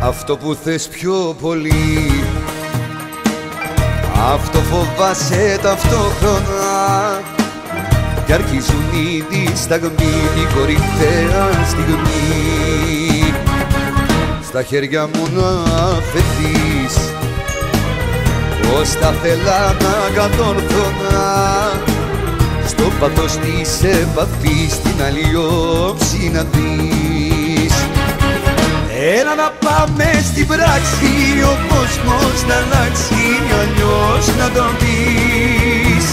Αυτό που θες πιο πολύ, αυτό φοβάσαι ταυτόχρονα κι αρχίζουν οι δισταγμοί, την κορυφαία στιγμή. Στα χέρια μου να φεθείς, πως θα θέλα να κατόρθωνα στο πάθος της επαφής την άλλη όψη να δεις. Έλα να πάμε στην πράξη, ο κόσμος να αλλάξει, αλλιώς να τον δεις.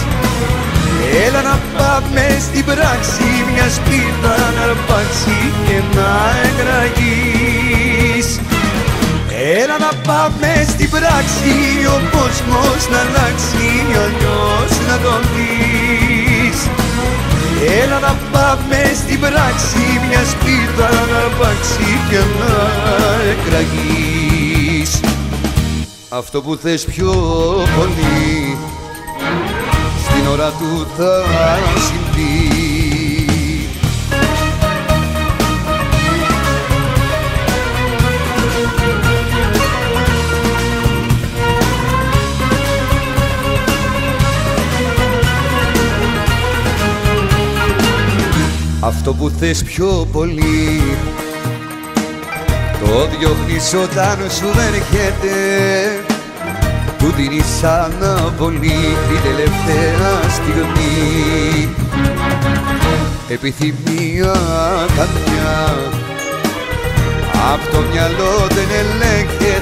Έλα να πάμε στην πράξη, μια σπίθα να αρπάξει και να εκραγείς. Έλα να πάμε στην πράξη, ο κόσμος να αλλάξει, αλλιώς να τον δεις. Έλα να πάμε στην πράξη, μια σπίθα να αρπάξει και να εκραγείς. Αυτό που θες πιο πολύ, στην ώρα του θα συμβεί. Αυτό που θες πιο πολύ, το διώχνεις όταν σου δεν έρχεται, του δίνεις αναβολή την τελευταία στιγμή. Επιθυμία καμιά απ' το μυαλό δεν ελέγχεται,